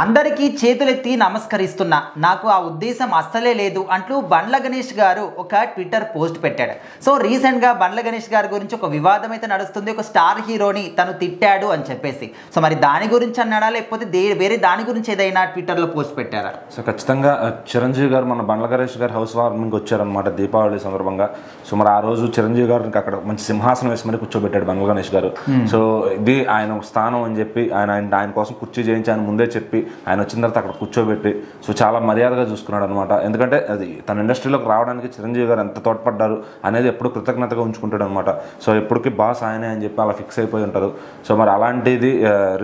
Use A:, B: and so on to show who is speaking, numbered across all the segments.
A: అందరికీ చేతులెత్తి నమస్కరిస్తున్నా నాకు ఆ ఉద్దేశం అస్సలే లేదు అంటూ బండ్ల గణేష్ గారు ఒక ట్విట్టర్ పోస్ట్ పెట్టాడు. సో రీసెంట్గా బండ్ల గణేష్ గారి గురించి ఒక వివాదం అయితే నడుస్తుంది. ఒక స్టార్ హీరోని తను తిట్టాడు అని చెప్పేసి. సో మరి దాని గురించి అన్నాడా లేకపోతే వేరే దాని గురించి ఏదైనా ట్విట్టర్లో పోస్ట్ పెట్టారా?
B: సో ఖచ్చితంగా చిరంజీవి గారు మన బండ్ల గణేష్ గారు హౌస్ వార్మింగ్ వచ్చారనమాట దీపావళి సందర్భంగా. సో మరి ఆ రోజు చిరంజీవి గారికి అక్కడ మంచి సింహాసనం వేసి మరి కూర్చోబెట్టాడు బండ్ల గణేష్ గారు. సో ఇది ఆయన స్థానం అని చెప్పి ఆయన కోసం కుర్చీ చేయించి ఆయన ముందే చెప్పి ఆయన వచ్చిన తర్వాత అక్కడ కూర్చోబెట్టి సో చాలా మర్యాదగా చూసుకున్నాడు అనమాట. ఎందుకంటే అది తన ఇండస్ట్రీలోకి రావడానికి చిరంజీవి గారు ఎంత తోడ్పడ్డారు అనేది ఎప్పుడు కృతజ్ఞతగా ఉంచుకుంటాడు అనమాట. సో ఎప్పటికీ బాస్ ఆయనే అని చెప్పి అలా ఫిక్స్ అయిపోయి ఉంటారు. సో మరి అలాంటిది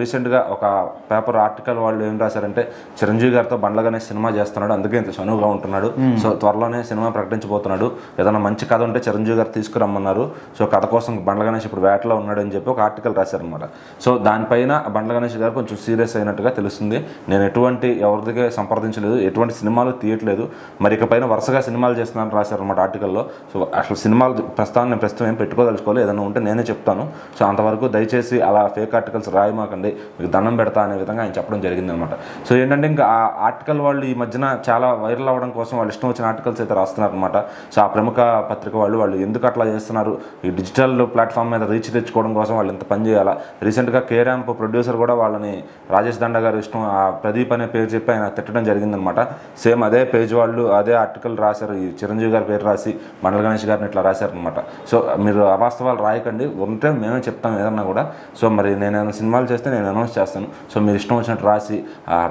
B: రీసెంట్గా ఒక పేపర్ ఆర్టికల్ వాళ్ళు ఏం రాశారంటే చిరంజీవి గారితో బండ్ల గణేష్ సినిమా చేస్తున్నాడు, అందుకే ఇంత చనువుగా ఉంటున్నాడు. సో త్వరలోనే సినిమా ప్రకటించబోతున్నాడు, ఏదైనా మంచి కథ ఉంటే చిరంజీవి గారు తీసుకురమ్మన్నారు. సో కథ కోసం బండ్ల గణేష్ ఇప్పుడు వేటలో ఉన్నాడు అని చెప్పి ఒక ఆర్టికల్ రాశారనమాట. సో దానిపైన బండ్ల గణేష్ గారు కొంచెం సీరియస్ అయినట్టుగా తెలుస్తుంది. నేను ఎటువంటి ఎవరిదిగా సంప్రదించలేదు, ఎటువంటి సినిమాలు తీయట్లేదు, మరి ఇకపైన వరుసగా సినిమాలు చేస్తున్నాను రాశారనమాట ఆర్టికల్లో. సో అసలు సినిమాలు ప్రస్తుతం ఏం పెట్టుకోదలుచుకోవాలి, ఏదైనా ఉంటే నేనే చెప్తాను. సో అంతవరకు దయచేసి అలా ఫేక్ ఆర్టికల్స్ రాయమాకండి, మీకు దండం పెడతా అనే విధంగా ఆయన చెప్పడం జరిగింది అనమాట. సో ఏంటంటే ఇంకా ఆ ఆర్టికల్ వాళ్ళు ఈ మధ్యన చాలా వైరల్ అవ్వడం కోసం వాళ్ళు ఇష్టం వచ్చిన ఆర్టికల్స్ అయితే రాస్తున్నారు అనమాట. సో ఆ ప్రముఖ పత్రిక వాళ్ళు ఎందుకు అట్లా చేస్తున్నారు, ఈ డిజిటల్ ప్లాట్ఫామ్ మీద రీచ్ తెచ్చుకోవడం కోసం వాళ్ళు ఎంత పని చేయాలా. రీసెంట్గా కే ర్యాంప్ ప్రొడ్యూసర్ కూడా వాళ్ళని రాజేష్ దండ గారు ఇష్టం ఆ ప్రదీప్ అనే పేరు చెప్పి ఆయన తిట్టడం జరిగిందనమాట. సేమ్ అదే పేజ్ వాళ్ళు అదే ఆర్టికల్ రాశారు, ఈ చిరంజీవి గారి పేరు రాసి బండ్ల గణేష్ గారిని ఇట్లా రాశారనమాట. సో మీరు అవాస్తవాలు రాయకండి, ఉంటే మేమే చెప్తాం ఏదన్నా కూడా. సో మరి నేను సినిమాలు చేస్తే నేను అనౌన్స్ చేస్తాను. సో మీరు ఇష్టం వచ్చినట్టు రాసి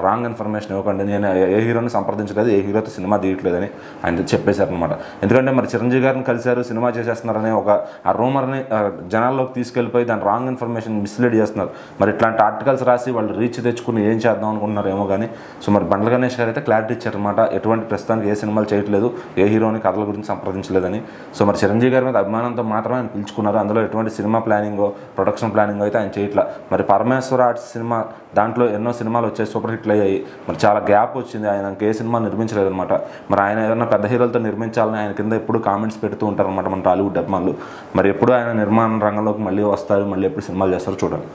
B: రాంగ్ ఇన్ఫర్మేషన్ ఇవ్వకండి, నేను ఏ హీరోని సంప్రదించలేదు, ఏ హీరోతో సినిమా తీయట్లేదని ఆయన చెప్పేశారనమాట. ఎందుకంటే మరి చిరంజీవి గారిని కలిశారు, సినిమా చేసేస్తున్నారని ఒక ఆ రూమర్ని జనాల్లోకి తీసుకెళ్ళిపోయి దాని రాంగ్ ఇన్ఫర్మేషన్ మిస్లీడ్ చేస్తున్నారు. మరి ఇట్లాంటి ఆర్టికల్స్ రాసి వాళ్ళు రీచ్ తెచ్చుకుని ఏం చేద్దాం అనుకుంటున్నారు ఏమో కానీ. సో మరి బండ్ల గణేష్ గారు అయితే క్లారిటీ ఇచ్చారనమాట, ఎటువంటి ప్రస్తుతానికి ఏ సినిమాలు చేయట్లేదు, ఏ హీరోని కథల గురించి సంప్రదించలేదని. సో మరి చిరంజీవి గారి మీద అభిమానంతో మాత్రమే ఆయన పిలుచుకున్నారు, అందులో ఎటువంటి సినిమా ప్లానింగో ప్రొడక్షన్ ప్లానింగో అయితే ఆయన చేయట్లా. మరి పరమేశ్వర ఆర్ట్స్ సినిమా దాంట్లో ఎన్నో సినిమాలు వచ్చాయి, సూపర్ హిట్లు అయ్యాయి, మరి చాలా గ్యాప్ వచ్చింది, ఆయన ఏ సినిమా నిర్మించలేదన్నమాట. మరి ఆయన ఏదైనా పెద్ద హీరోలతో నిర్మించాలని ఆయన కింద ఎప్పుడు కామెంట్స్ పెడుతూ ఉంటారనమాట మన టాలీవుడ్ అభిమానులు. మరి ఎప్పుడు ఆయన నిర్మాణ రంగంలోకి మళ్ళీ వస్తారు, మళ్ళీ ఎప్పుడు సినిమాలు చేస్తారో చూడాలి.